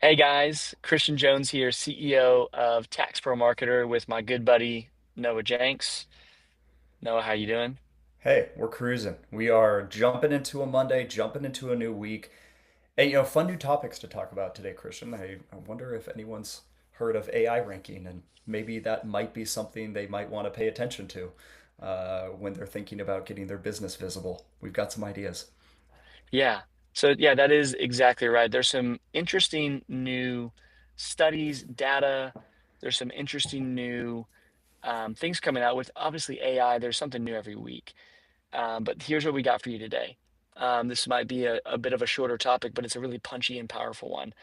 Hey guys, Christian Jones here, CEO of Tax Pro Marketer with my good buddy Noah Jenks. Noah, how you doing? Hey, we're cruising. We are jumping into a Monday, jumping into a new week. Hey, fun new topics to talk about today, Christian. I wonder if anyone's heard of AI ranking, and maybe that might be something they might want to pay attention to when they're thinking about getting their business visible. We've got some ideas. Yeah. So that is exactly right. There's some interesting new studies, data. There's some interesting new things coming out with obviously AI. There's something new every week. But here's what we got for you today. This might be a bit of a shorter topic, but it's a really punchy and powerful one.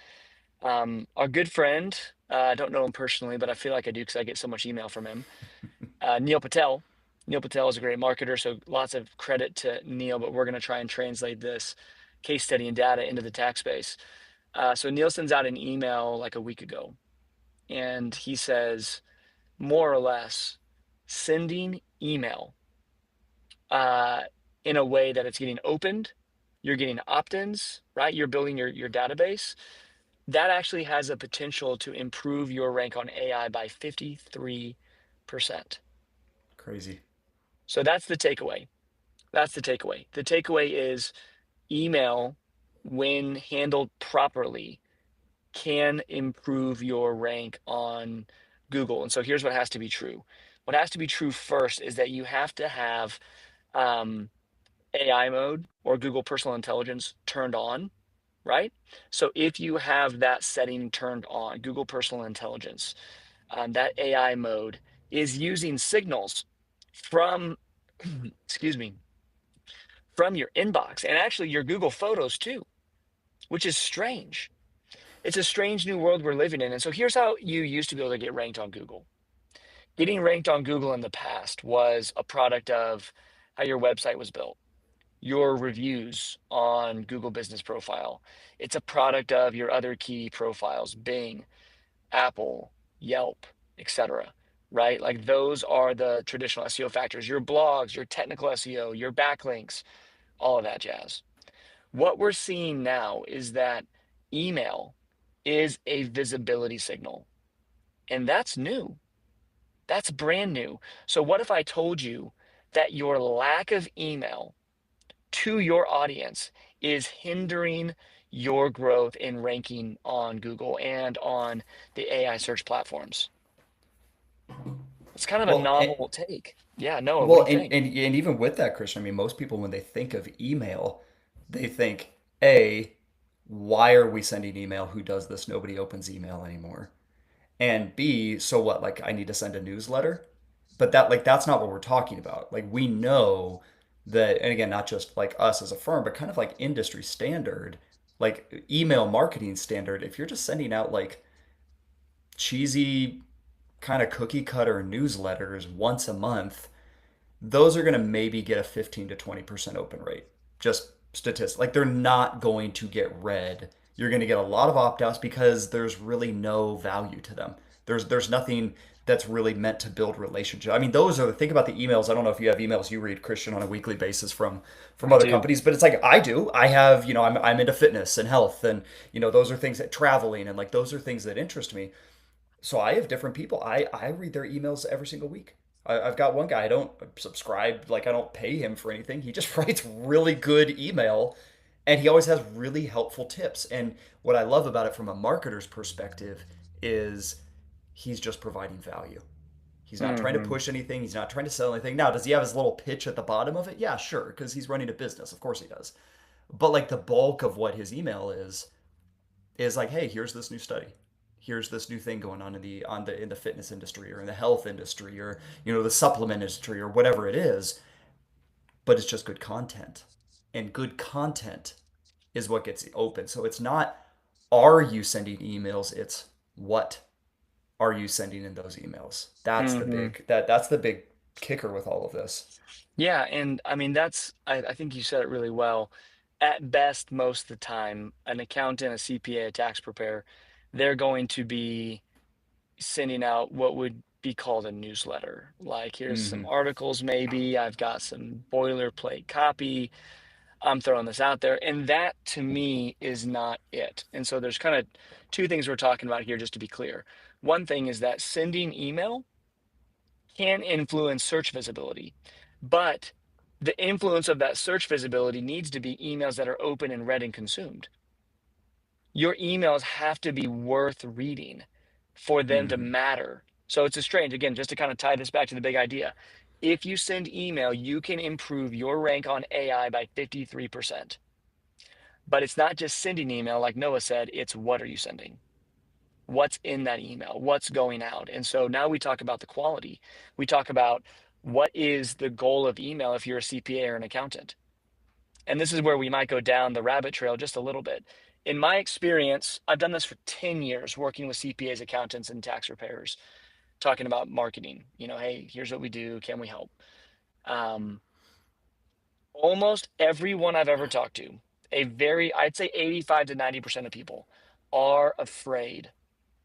Our good friend, I don't know him personally, but I feel like I do because I get so much email from him. Neil Patel. Neil Patel is a great marketer, so lots of credit to Neil, but we're going to try and translate this case study and data into the tax space. So Neil sends out an email like a week ago, and he says, more or less, sending email uh, in a way that it's getting opened, you're getting opt-ins, right? You're building your database. That actually has a potential to improve your rank on AI by 53%. Crazy. So that's the takeaway. That's the takeaway. The takeaway is email, when handled properly, can improve your rank on Google. And so here's what has to be true. What has to be true first is that you have to have um, AI mode or Google Personal Intelligence turned on, right? So if you have that setting turned on, Google Personal Intelligence, that AI mode is using signals from, excuse me, from your inbox and actually your Google Photos too, which is strange. It's a strange new world we're living in. And so here's how you used to be able to get ranked on Google. Getting ranked on Google in the past was a product of how your website was built, your reviews on Google Business Profile. It's a product of your other key profiles, Bing, Apple, Yelp, etc. Right? Like those are the traditional SEO factors, your blogs, your technical SEO, your backlinks, all of that jazz. What we're seeing now is that email is a visibility signal, and that's new. That's brand new. So, what if I told you that your lack of email to your audience is hindering your growth in ranking on Google and on the AI search platforms? It's kind of a Well, novel take. Yeah, Noah, what do well, you think? and even with that, Christian, I mean, most people when they think of email, they think, A, why are we sending email? Who does this? Nobody opens email anymore. And B, so what? Like I need to send a newsletter? But that's not what we're talking about. Like we know that, and again, not just like us as a firm, but kind of like industry standard, like email marketing standard. If you're just sending out like cheesy kind of cookie cutter newsletters once a month, those are going to maybe get a 15 to 20% open rate. Just statistics. Like they're not going to get read. You're going to get a lot of opt-outs because there's really no value to them. There's nothing that's really meant to build relationship. I mean, those are the think about the emails. I don't know if you have emails you read, Christian, on a weekly basis from I other do. companies, but it's like I do. I have, I'm into fitness and health, and those are things that traveling and like those are things that interest me. So I have different people. I read their emails every single week. I've got one guy. I don't subscribe, like I don't pay him for anything. He just writes really good email, and he always has really helpful tips. And what I love about it from a marketer's perspective is he's just providing value. He's not trying to Hmm. push anything. He's not trying to sell anything. Now, does he have his little pitch at the bottom of it? Yeah, sure, because he's running a business. Of course he does. But like the bulk of what his email is like, hey, here's this new study. Here's this new thing going on in the fitness industry or in the health industry or the supplement industry or whatever it is, but it's just good content. And good content is what gets open. So it's not are you sending emails, it's what are you sending in those emails. Hmm. That's the big kicker with all of this. Yeah, and I mean I think you said it really well. At best, most of the time, an accountant, a CPA, a tax preparer, they're going to be sending out what would be called a newsletter. Like, here's some Mm-hmm. articles, maybe I've got some boilerplate copy. I'm throwing this out there. And that to me is not it. And so there's kind of two things we're talking about here, just to be clear. One thing is that sending email can influence search visibility, but the influence of that search visibility needs to be emails that are open and read and consumed. Your emails have to be worth reading for them to Mm-hmm. matter. So it's a strange, again, just to kind of tie this back to the big idea. If you send email, you can improve your rank on AI by 53%. But it's not just sending email, like Noah said, it's what are you sending? What's in that email? What's going out? And so now we talk about the quality. We talk about what is the goal of email if you're a CPA or an accountant. And this is where we might go down the rabbit trail just a little bit. In my experience, I've done this for 10 years working with CPAs, accountants, and tax preparers, talking about marketing. Hey, here's what we do. Can we help? Um, Almost everyone I've ever talked to, I'd say 85 to 90% of people are afraid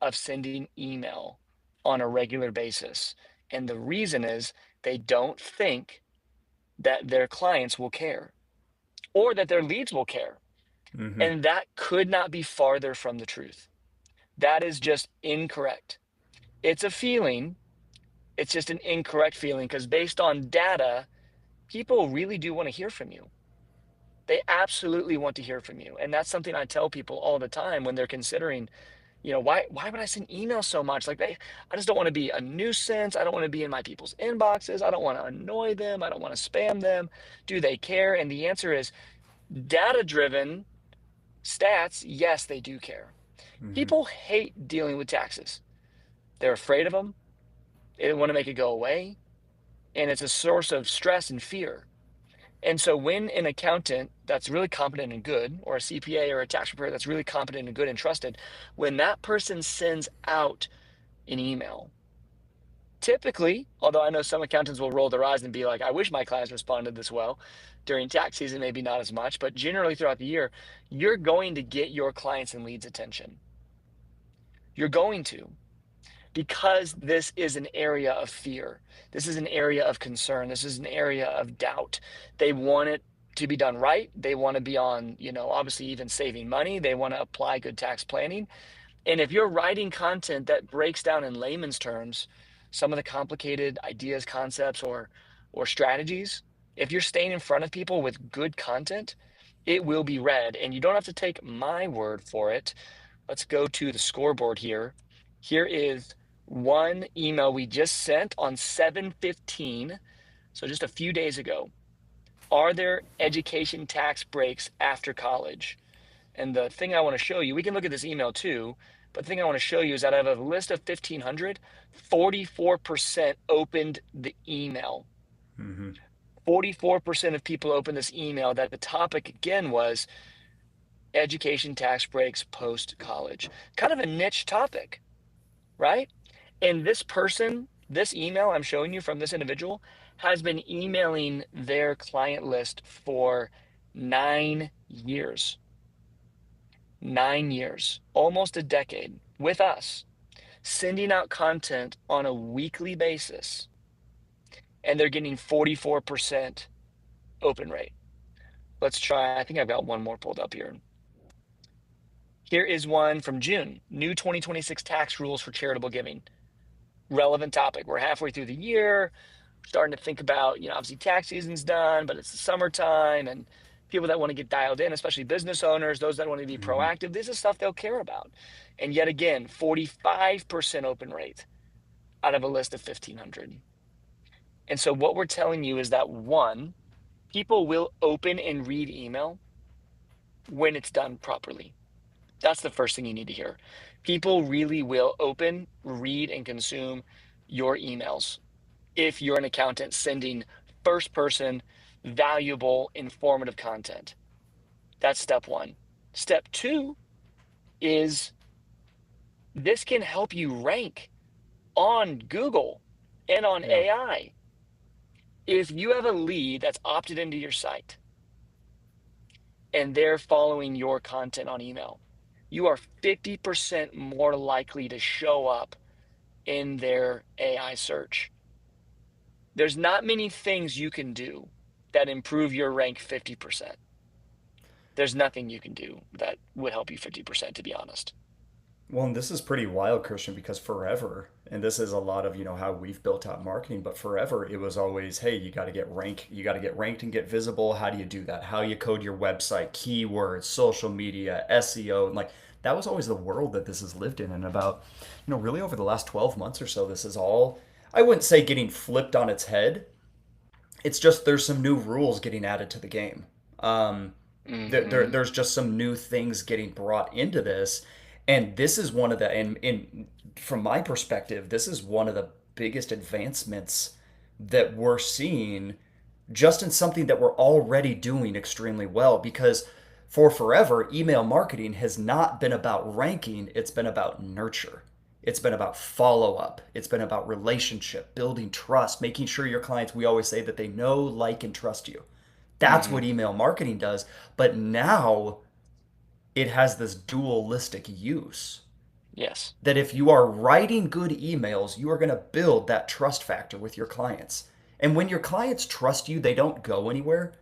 of sending email on a regular basis. And the reason is they don't think that their clients will care or that their leads will care. Mm-hmm. And that could not be farther from the truth. That is just incorrect. It's a feeling, it's just an incorrect feeling because based on data, people really do want to hear from you. They absolutely want to hear from you. And that's something I tell people all the time when they're considering, why would I send emails so much? Like I just don't want to be a nuisance. I don't want to be in my people's inboxes. I don't want to annoy them. I don't want to spam them. Do they care? And the answer is data driven stats. Yes, they do care. Mm-hmm. People hate dealing with taxes. They're afraid of them. They want to make it go away. And it's a source of stress and fear. And so when an accountant that's really competent and good, or a CPA or a tax preparer that's really competent and good and trusted, when that person sends out an email, typically, although I know some accountants will roll their eyes and be like, I wish my clients responded this well during tax season, maybe not as much, but generally throughout the year, you're going to get your clients and leads' attention. You're going to, because this is an area of fear. This is an area of concern. This is an area of doubt. They want it to be done right. They want to be on, obviously even saving money. They want to apply good tax planning. And if you're writing content that breaks down in layman's terms some of the complicated ideas, concepts, or strategies, if you're staying in front of people with good content, it will be read. And you don't have to take my word for it. Let's go to the scoreboard here. Here is one email we just sent on 7/15, so just a few days ago. Are there education tax breaks after college? And the thing I want to show you, we can look at this email too, but the thing I want to show you is that out of a list of 1,500, 44% opened the email. Mm-hmm. 44% of people opened this email that the topic again was education tax breaks post college. Kind of a niche topic, right? And this person, this email I'm showing you from this individual has been emailing their client list for 9 years. 9 years, almost a decade with us, sending out content on a weekly basis, and they're getting 44% open rate. Let's try, I think I've got one more pulled up here. Here is one from June, new 2026 tax rules for charitable giving. Relevant topic. We're halfway through the year, starting to think about, obviously tax season's done, but it's the summertime and people that want to get dialed in, especially business owners, those that want to be Mm-hmm. proactive, this is stuff they'll care about. And yet again, 45% open rate out of a list of 1,500. And so what we're telling you is that one, people will open and read email when it's done properly. That's the first thing you need to hear. People really will open, read, and consume your emails if you're an accountant sending first person, valuable, informative content. That's step one. Step two is this can help you rank on Google and on Yeah. AI. If you have a lead that's opted into your site and they're following your content on email, you are 50% more likely to show up in their AI search. There's not many things you can do that improve your rank 50%. there's nothing you can do that would help you 50%, to be honest. Well, and this is pretty wild, Christian, because forever, and this is a lot of, how we've built out marketing, but forever it was always, hey, you got to get ranked and get visible. How do you do that? How you code your website, keywords, social media, SEO, and like that was always the world that this has lived in. And about, really over the last 12 months or so, this is all, I wouldn't say getting flipped on its head. It's just there's some new rules getting added to the game. Um, Hmm. there's just some new things getting brought into this, and this is one of the and from my perspective, this is one of the biggest advancements that we're seeing just in something that we're already doing extremely well, because for forever email marketing has not been about ranking, it's been about nurture. It's been about follow up. It's been about relationship, building trust, making sure your clients, we always say that they know, like, and trust you. That's Hmm. what email marketing does. But now it has this dualistic use Yes. that if you are writing good emails, you are going to build that trust factor with your clients. And when your clients trust you, they don't go anywhere.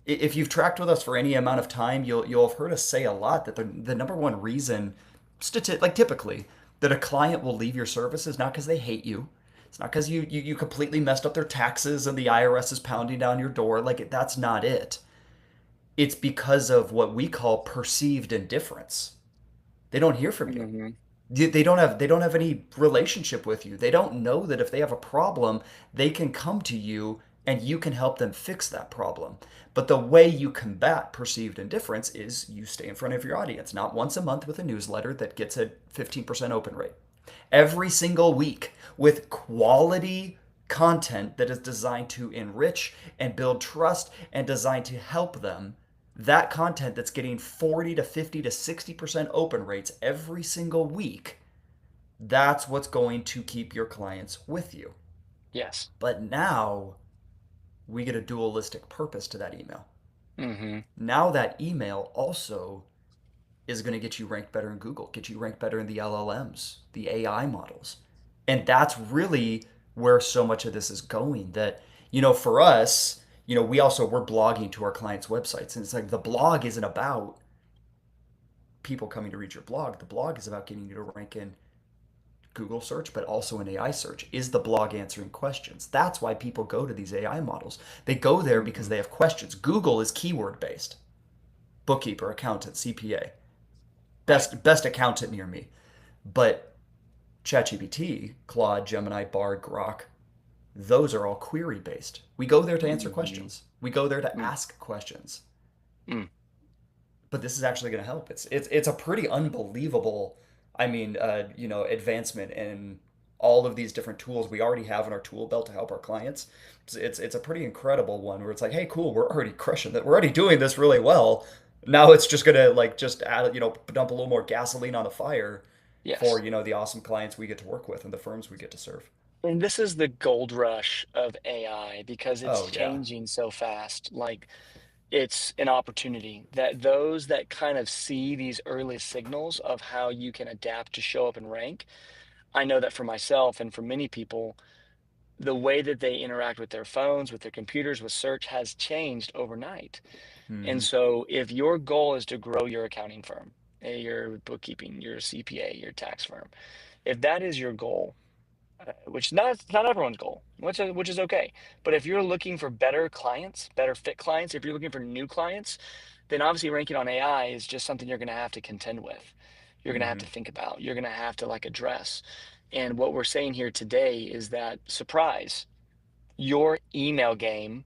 If you've tracked with us for any amount of time, you'll have heard us say a lot that the number one reason, like typically, that a client will leave your service is not because they hate you. It's not because you completely messed up their taxes and the IRS is pounding down your door. Like that's not it. It's because of what we call perceived indifference. They don't hear from you. Hmm. They don't have any relationship with you. They don't know that if they have a problem, they can come to you and you can help them fix that problem. But the way you combat perceived indifference is you stay in front of your audience, not once a month with a newsletter that gets a 15% open rate. Every single week with quality content that is designed to enrich and build trust and designed to help them. That content that's getting 40 to 50 to 60% open rates every single week, that's what's going to keep your clients with you. Yes. But now we get a dualistic purpose to that email. Hmm. Now that email also is going to get you ranked better in Google, get you ranked better in the LLMs, the AI models. And that's really where so much of this is going. That, for us, we're blogging to our clients' websites. And it's like the blog isn't about people coming to read your blog. The blog is about getting you to rank in Google search, but also in AI search. Is the blog answering questions? That's why people go to these AI models. They go there because Hmm. they have questions. Google is keyword based: bookkeeper, accountant, CPA, Right. best accountant near me. But ChatGPT, Claude, Gemini, Bard, Grok, those are all query based. We go there to answer Hmm. questions. We go there to ask questions. Mm. But this is actually going to help. It's a pretty unbelievable, advancement in all of these different tools we already have in our tool belt to help our clients. It's a pretty incredible one where it's like, hey, cool, we're already crushing that. We're already doing this really well. Now it's just gonna like just add, dump a little more gasoline on the fire for Yes. the awesome clients we get to work with and the firms we get to serve. And this is the gold rush of AI because it's Oh yeah. changing so fast. Like, it's an opportunity that those that kind of see these early signals of how you can adapt to show up and rank. I know that for myself and for many people, the way that they interact with their phones, with their computers, with search has changed overnight. And Mm-hmm. so, if your goal is to grow your accounting firm, your bookkeeping, your CPA, your tax firm, if that is your goal, which not everyone's goal, which is okay. But if you're looking for better clients, better fit clients, if you're looking for new clients, then obviously ranking on AI is just something you're going to have to contend with. You're going to have Mm-hmm. to think about. You're going to have to like address. And what we're saying here today is that, surprise, your email game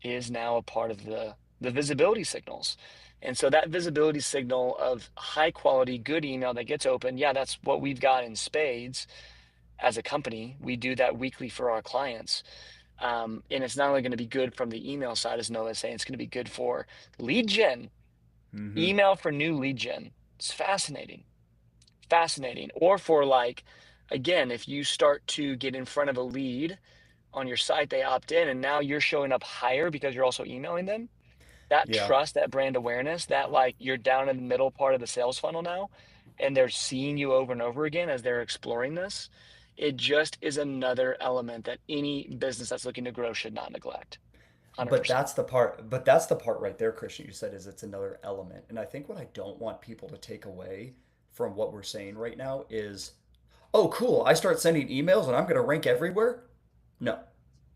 is now a part of the visibility signals. And so that visibility signal of high quality, good email that gets open, yeah, that's what we've got in spades as a company. We do that weekly for our clients. And it's not only going to be good from the email side, as Noah is saying, it's going to be good for lead gen, Mm-hmm. email for new lead gen. It's fascinating, fascinating. Or for like, again, if you start to get in front of a lead on your site, they opt in, and now you're showing up higher because you're also emailing them. That Yeah. trust, that brand awareness, that like you're down in the middle part of the sales funnel now, and they're seeing you over and over again as they're exploring this. It just is another element that any business that's looking to grow should not neglect. But 100%. that's the part right there, Christian, you said is it's another element. And I think what I don't want people to take away from what we're saying right now is, oh, cool, I start sending emails and I'm going to rank everywhere. No.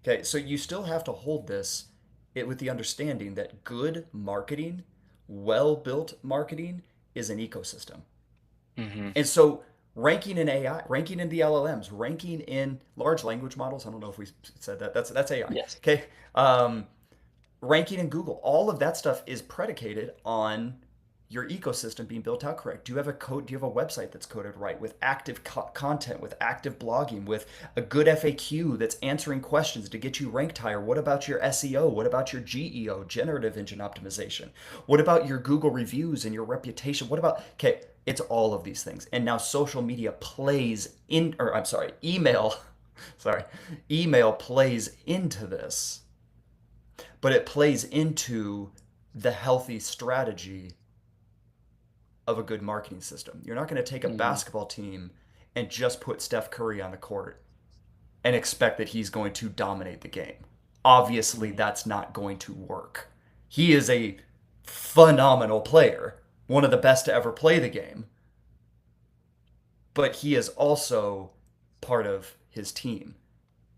Okay, so you still have to hold this with the understanding that good marketing, well-built marketing is an ecosystem. Hmm. And so ranking in AI, ranking in the LLMs, ranking in large language models, I don't know if we said that. That's AI. Yes. Okay. Ranking in Google, all of that stuff is predicated on your ecosystem being built out correct. Do you have a code? Do you have a website that's coded right with active content, with active blogging, with a good FAQ that's answering questions to get you ranked higher? What about your SEO? What about your GEO, generative engine optimization? What about your Google reviews and your reputation? What about, okay, it's all of these things. And now social media plays in, or I'm sorry, email, sorry, email plays into this, but it plays into the healthy strategy of a good marketing system. You're not going to take a Hmm. basketball team and just put Steph Curry on the court and expect that he's going to dominate the game. Obviously, Hmm. that's not going to work. He is a phenomenal player, one of the best to ever play the game, but he is also part of his team.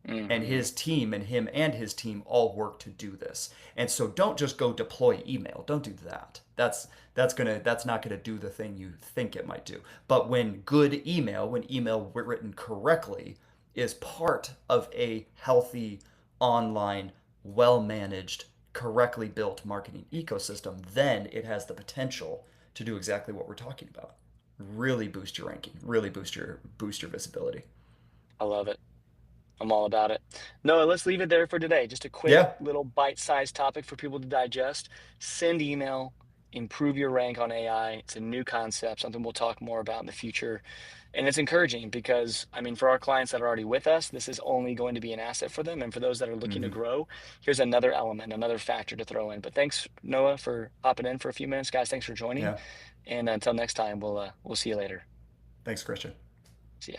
And Hmm. his team and him and his team all work to do this. And so don't just go deploy email. Don't do that. That's not gonna do the thing you think it might do. But when email written correctly is part of a healthy online, well managed, correctly built marketing ecosystem, then it has the potential to do exactly what we're talking about. Really boost your ranking, really boost your visibility. I love it. I'm all about it. Noah, let's leave it there for today. Just a quick Yeah. little bite-sized topic for people to digest. Send email, improve your rank on AI. It's a new concept, something we'll talk more about in the future. And it's encouraging because, I mean, for our clients that are already with us, this is only going to be an asset for them. And for those that are looking to Mm-hmm. grow, here's another element, another factor to throw in. But thanks, Noah, for hopping in for a few minutes. Guys, thanks for joining. Yeah. And until next time, we'll see you later. Thanks, Christian. See ya.